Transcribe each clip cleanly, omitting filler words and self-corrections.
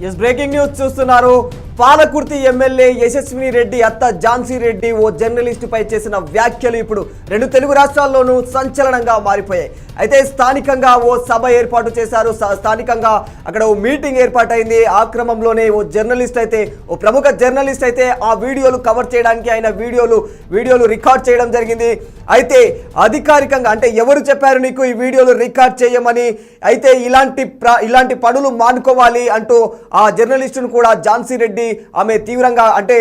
Yes breaking news చూస్తున్నారు. Palakurthi MLA యశస్విని రెడ్డి అత్త ఝాన్సీ రెడ్డి ఓ journalist పై చేసిన వ్యాఖ్యలు ఇప్పుడు రెండు తెలుగు రాష్ట్రాల్లోనూ సంచలనంగా మారిపోయాయి. అయితే స్థానికంగా ఓ సభ ఏర్పాటు చేశారు. స్థానికంగా అక్కడ ఓ మీటింగ్ ఏర్పాటైంది. ఆ క్రమంలోనే ఓ జర్నలిస్ట్ అయితే ఓ ప్రముఖ జర్నలిస్ట్ అయితే ఆ వీడియోలు కవర్ చేయడానికి ఆయన వీడియోలు రికార్డ్ చేయడం జరిగింది. అయితే అధికారికంగా అంటే ఎవరు చెప్పారు నీకు ఈ వీడియోలు రికార్డ్ చేయమని, అయితే ఇలాంటి పనులు మానుకోవాలి అంటూ ఆ జర్నలిస్టును కూడా ఝాన్సీ రెడ్డి ఆమె తీవ్రంగా అంటే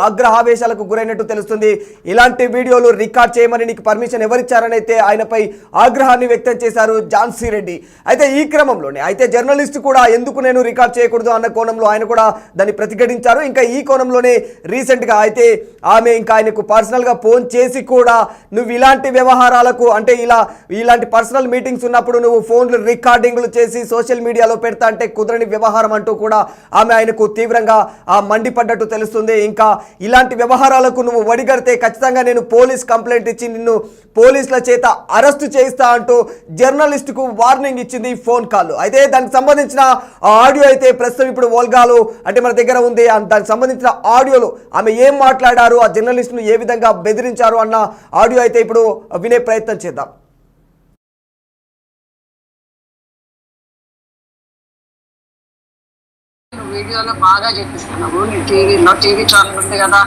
ఆగ్రహావేశాలకు గురైనట్టు తెలుస్తుంది. ఇలాంటి వీడియోలు రికార్డ్ చేయమని నీకు పర్మిషన్ ఎవరిచ్చారని అయితే ఆయనపై ఆగ్రహాన్ని వ్యక్తం చేశారు ఝాన్సీ రెడ్డి. అయితే ఈ క్రమంలోనే అయితే జర్నలిస్ట్ కూడా ఎందుకు నేను రికార్డ్ చేయకూడదు అన్న కోణంలో ఆయన కూడా దాన్ని ప్రతిఘటించారు. ఇంకా ఈ కోణంలోనే రీసెంట్గా అయితే ఆమె ఇంకా ఆయనకు పర్సనల్గా ఫోన్ చేసి కూడా నువ్వు ఇలాంటి వ్యవహారాలకు అంటే ఇలాంటి పర్సనల్ మీటింగ్స్ ఉన్నప్పుడు నువ్వు ఫోన్లు రికార్డింగ్లు చేసి సోషల్ మీడియాలో పెడతా అంటే కుదరని వ్యవహారం అంటూ కూడా ఆమె ఆయనకు తీవ్రంగా మండిపడ్డట్టు తెలుస్తుంది. ఇంకా ఇలాంటి వ్యవహారాలకు నువ్వు వడిగడితే ఖచ్చితంగా నేను పోలీస్ కంప్లైంట్ ఇచ్చి నిన్ను పోలీసుల చేత అరెస్టు చేయిస్తా అంటూ జర్నలిస్టుకు వార్నింగ్ ఇచ్చింది ఫోన్ కాల్. అయితే దానికి సంబంధించిన ఆడియో అయితే ప్రస్తుతం ఇప్పుడు ఓల్గాలు అంటే మన దగ్గర ఉంది. దానికి సంబంధించిన ఆడియోలో ఆమె ఏం మాట్లాడారు, ఆ జర్నలిస్టును ఏ విధంగా బెదిరించారు అన్న ఆడియో అయితే ఇప్పుడు వినే ప్రయత్నం చేద్దాం. వీడియోలో బాగా చెప్పిస్తున్నావు. నీ టీవీ ఛానల్ ఉంది కదా,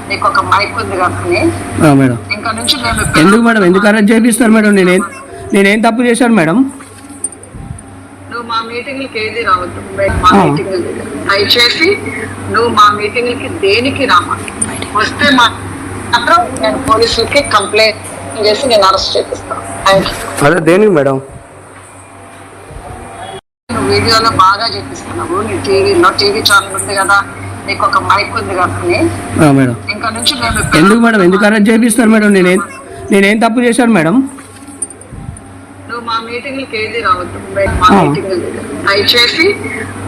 నీకు ఒక మైక్ ఉంది కదా మేడం. ఇంకా నుంచి ఎందుకు మేడం ఎందుకు అరెస్ట్ చేపిస్తారు మేడం? నేనేం తప్పు చేశాను మేడం? నువ్వు మా మీటింగ్లకి ఏది రావద్దు. మా మీటింగ్ దయచేసి నువ్వు మా మీటింగ్లకి దేనికి రామా. వస్తే మాత్రం నేను పోలీసులకి కంప్లైంట్ చేసి నేను అరెస్ట్ చేపిస్తాను. అదే దేనికి మేడం? వీడియోలో బాగా చెప్పిస్తున్నావు. నీ టీవీ ఛానల్ ఉంది కదా, నీకు ఒక మైక్ ఉంది కదా మేడం. ఇంకా నుంచి ఎందుకు మేడం ఎందుకు అరెస్ట్ చేపిస్తారు మేడం? నేనేం తప్పు చేశాను మేడం? నువ్వు మా మీటింగ్లకి ఏది రావద్దు. మా మీటింగ్ దయచేసి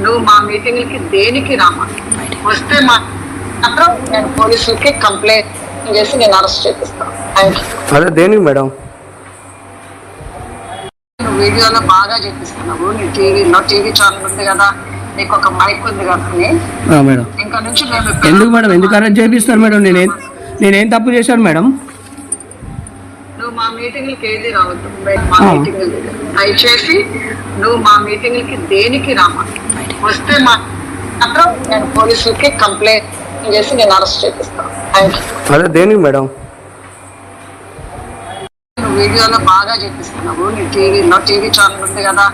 నువ్వు మా మీటింగ్లకి దేనికి రామా. వస్తే మాత్రం నేను పోలీసులకి కంప్లైంట్ చేసి నేను అరెస్ట్ చేపిస్తాను. అదే దేనికి మేడం? వీడియోలో బాగా చెప్పిస్తున్నావు. నీ టీవీ ఛానల్ ఉంది కదా, నీకు ఒక మైక్ ఉంది కదా మేడం. ఇంకా నుంచి ఎందుకు మేడం ఎందుకు అరెస్ట్ చేపిస్తారు మేడం? నేనేం తప్పు చేశాను మేడం? నువ్వు మా మీటింగ్లకి ఏది రావద్దు. మా మీటింగ్ దయచేసి నువ్వు మా మీటింగ్లకి దేనికి రామా. వస్తే మాత్రం నేను పోలీసులకి కంప్లైంట్ చేసి నేను అరెస్ట్ చేపిస్తాను. అదే దేనికి మేడం? వీడియోలో బాగా చెప్పిస్తున్నావు. నీ టీవీ ఛానల్ ఉంది కదా,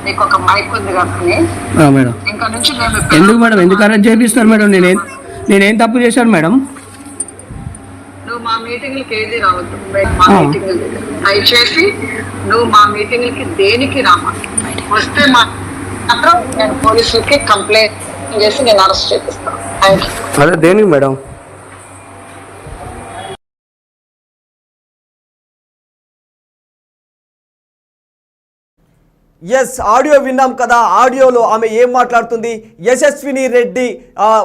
నీకు ఒక మైక్ ఉంది కదా మేడం. ఇంకా నుంచి ఎందుకు మేడం ఎందుకు అరెస్ట్ చేపిస్తారు మేడం? నేనేం తప్పు చేశాను మేడం? నువ్వు మా మీటింగ్లకి ఏది రావద్దు. మా మీటింగ్ దయచేసి నువ్వు మా మీటింగ్లకి దేనికి రామా. వస్తే మాత్రం నేను పోలీసులకి కంప్లైంట్ చేసి నేను అరెస్ట్ చేపిస్తాను. అదే దేనికి మేడం? ఎస్ ఆడియో విన్నాం కదా. ఆడియోలో ఆమె ఏం మాట్లాడుతుంది, యశస్విని రెడ్డి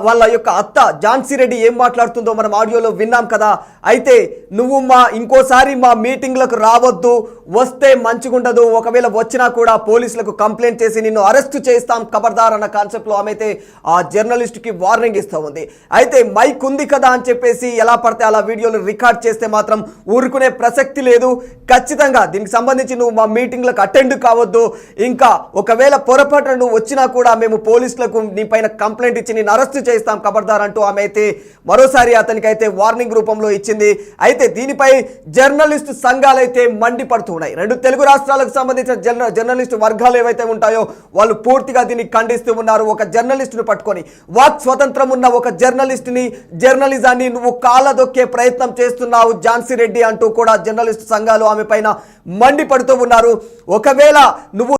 వాళ్ళ యొక్క అత్త ఝాన్సీ రెడ్డి ఏం మాట్లాడుతుందో మనం ఆడియోలో విన్నాం కదా. అయితే నువ్వు ఇంకోసారి మా మీటింగ్లకు రావద్దు, వస్తే మంచిగుండదు, ఒకవేళ వచ్చినా కూడా పోలీసులకు కంప్లైంట్ చేసి నిన్ను అరెస్ట్ చేస్తాం ఖబర్దార్ అన్న కాన్సెప్ట్లో ఆమె అయితే ఆ జర్నలిస్ట్కి వార్నింగ్ ఇస్తూ ఉంది. అయితే మైక్ ఉంది కదా అని చెప్పేసి ఎలా పడితే అలా వీడియోలు రికార్డ్ చేస్తే మాత్రం ఊరుకునే ప్రసక్తి లేదు. ఖచ్చితంగా దీనికి సంబంధించి నువ్వు మా మీటింగ్లకు అటెండ్ కావద్దు, ఇంకా ఒకవేళ పొరపాటున నువ్వు వచ్చినా కూడా మేము పోలీసులకు నీ పైన కంప్లైంట్ ఇచ్చి నేను అరెస్ట్ చేస్తాం ఖబర్దార్ అంటూ ఆమె అయితే మరోసారి అతనికైతే వార్నింగ్ రూపంలో ఇచ్చింది. అయితే దీనిపై జర్నలిస్టు సంఘాలు అయితే మండిపడుతున్నాయి. రెండు తెలుగు రాష్ట్రాలకు సంబంధించిన జర్నలిస్టు వర్గాలు ఏవైతే ఉంటాయో వాళ్ళు పూర్తిగా దీన్ని ఖండిస్తూ ఉన్నారు. ఒక జర్నలిస్టును పట్టుకొని వాక్ స్వతంత్రం ఉన్న ఒక జర్నలిజాన్ని నువ్వు కాలదొక్కే ప్రయత్నం చేస్తున్నావు ఝాన్సీ రెడ్డి అంటూ కూడా జర్నలిస్టు సంఘాలు ఆమె పైన మండిపడుతూ ఉన్నారు. ఒకవేళ నువ్వు